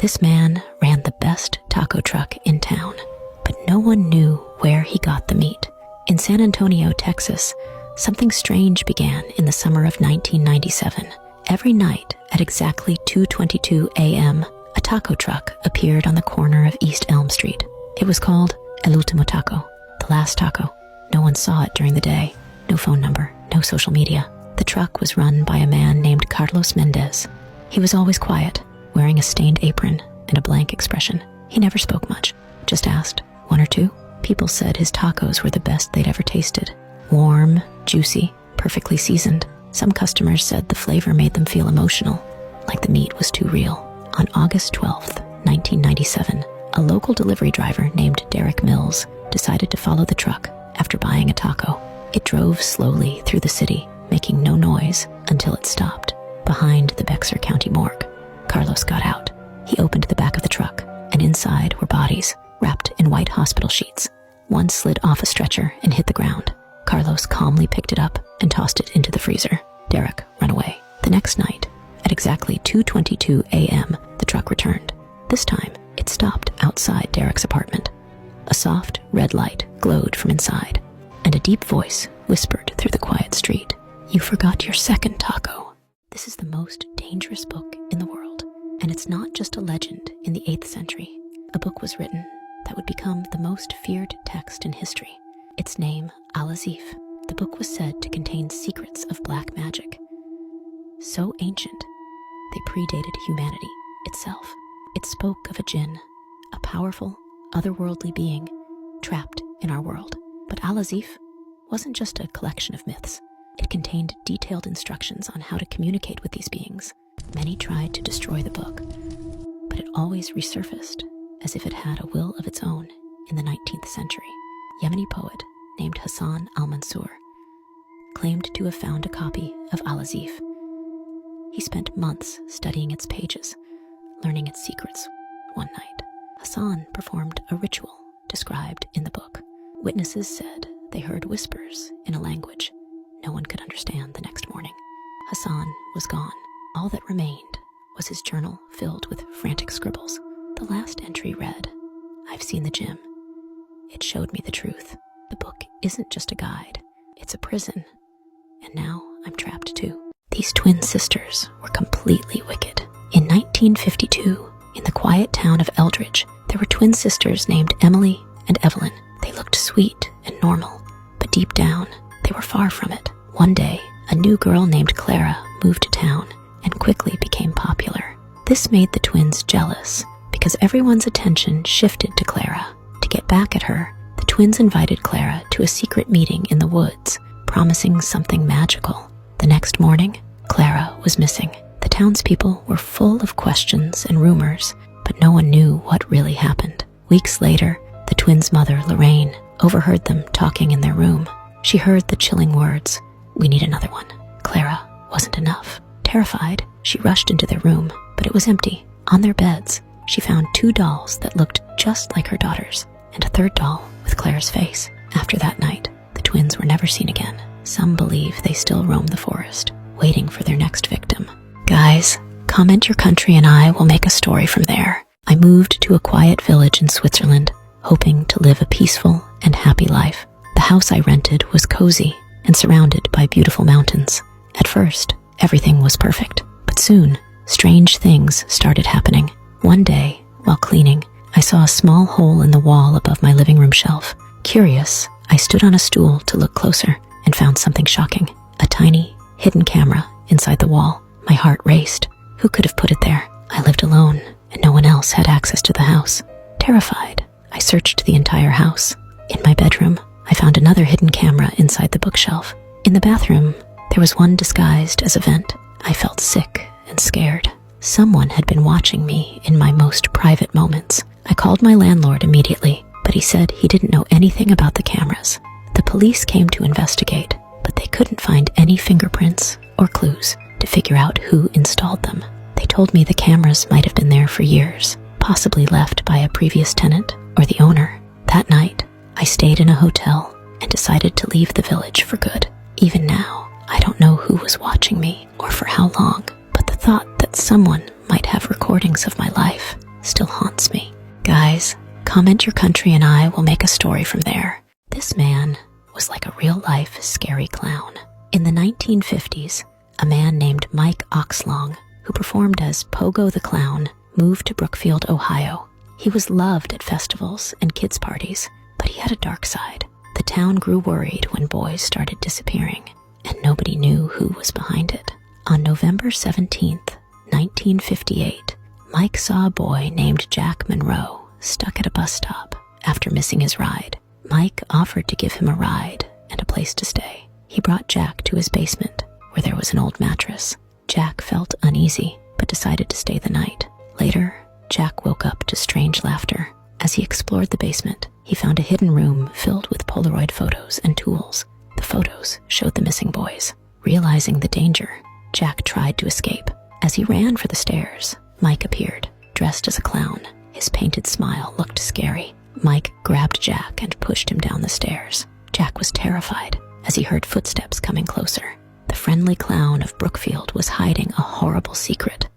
This man ran the best taco truck in town, but no one knew where he got the meat. In San Antonio, Texas, something strange began in the summer of 1997. Every night at exactly 2:22 a.m., a taco truck appeared on the corner of East Elm Street. It was called El Último Taco, the last taco. No one saw it during the day. No phone number, no social media. The truck was run by a man named Carlos Mendez. He was always quiet, wearing a stained apron and a blank expression. He never spoke much, just asked, one or two. People said his tacos were the best they'd ever tasted. Warm, juicy, perfectly seasoned. Some customers said the flavor made them feel emotional, like the meat was too real. On August 12th, 1997, a local delivery driver named Derek Mills decided to follow the truck after buying a taco. It drove slowly through the city, making no noise until it stopped behind the Bexar County morgue. Carlos got out. He opened the back of the truck, and inside were bodies wrapped in white hospital sheets. One slid off a stretcher and hit the ground. Carlos calmly picked it up and tossed it into the freezer. Derek ran away. The next night, at exactly 2:22 a.m., the truck returned. This time, it stopped outside Derek's apartment. A soft red light glowed from inside, and a deep voice whispered through the quiet street, "You forgot your second taco." This is the most dangerous book in the world, and it's not just a legend in the 8th century. A book was written that would become the most feared text in history. Its name, Al-Azif. The book was said to contain secrets of black magic, so ancient they predated humanity itself. It spoke of a jinn, a powerful, otherworldly being trapped in our world. But Al-Azif wasn't just a collection of myths. It contained detailed instructions on how to communicate with these beings. Many tried to destroy the book, but it always resurfaced as if it had a will of its own in the 19th century. Yemeni poet named Hassan al-Mansur claimed to have found a copy of Al-Azif. He spent months studying its pages, learning its secrets. One night, Hassan performed a ritual described in the book. Witnesses said they heard whispers in a language no one could understand the next morning. Hassan was gone. All that remained was his journal filled with frantic scribbles. The last entry read, "I've seen the gym. It showed me the truth. The book isn't just a guide, it's a prison. And now I'm trapped too." These twin sisters were completely wicked. In 1952, in the quiet town of Eldridge, there were twin sisters named Emily and Evelyn. They looked sweet and normal, but deep down, they were far from it. One day, a new girl named Clara moved to town and quickly became popular. This made the twins jealous because everyone's attention shifted to Clara. To get back at her, the twins invited Clara to a secret meeting in the woods, promising something magical. The next morning, Clara was missing. The townspeople were full of questions and rumors, but no one knew what really happened. Weeks later, the twins' mother, Lorraine, overheard them talking in their room. She heard the chilling words, "We need another one." Clara wasn't enough. Terrified, she rushed into their room, but it was empty. On their beds, she found 2 dolls that looked just like her daughters, and a third doll with Clara's face. After that night, the twins were never seen again. Some believe they still roam the forest, waiting for their next victim. Guys, comment your country and I will make a story from there. I moved to a quiet village in Switzerland, hoping to live a peaceful and happy life. The house I rented was cozy and surrounded by beautiful mountains. At first, everything was perfect, but soon, strange things started happening. One day, while cleaning, I saw a small hole in the wall above my living room shelf. Curious, I stood on a stool to look closer and found something shocking. A tiny, hidden camera inside the wall. My heart raced. Who could have put it there? I lived alone, and no one else had access to the house. Terrified, I searched the entire house. In my bedroom, I found another hidden camera inside the bookshelf. In the bathroom, there was one disguised as a vent. I felt sick and scared. Someone had been watching me in my most private moments. I called my landlord immediately, but he said he didn't know anything about the cameras. The police came to investigate, but they couldn't find any fingerprints or clues to figure out who installed them. They told me the cameras might have been there for years, possibly left by a previous tenant or the owner. That night, I stayed in a hotel and decided to leave the village for good. Even now, I don't know who was watching me or for how long, but the thought that someone might have recordings of my life still haunts me. Guys, comment your country and I will make a story from there. This man was like a real-life scary clown. In the 1950s, a man named Mike Oxlong, who performed as Pogo the Clown, moved to Brookfield, Ohio. He was loved at festivals and kids' parties, but he had a dark side. The town grew worried when boys started disappearing, and nobody knew who was behind it. On November 17th, 1958, Mike saw a boy named Jack Monroe stuck at a bus stop after missing his ride. Mike offered to give him a ride and a place to stay. He brought Jack to his basement, where there was an old mattress. Jack felt uneasy, but decided to stay the night. Later, Jack woke up to strange laughter. As he explored the basement, he found a hidden room filled with Polaroid photos and tools. The photos showed the missing boys. Realizing the danger, Jack tried to escape. As he ran for the stairs, Mike appeared, dressed as a clown. His painted smile looked scary. Mike grabbed Jack and pushed him down the stairs. Jack was terrified as he heard footsteps coming closer. The friendly clown of Brookfield was hiding a horrible secret.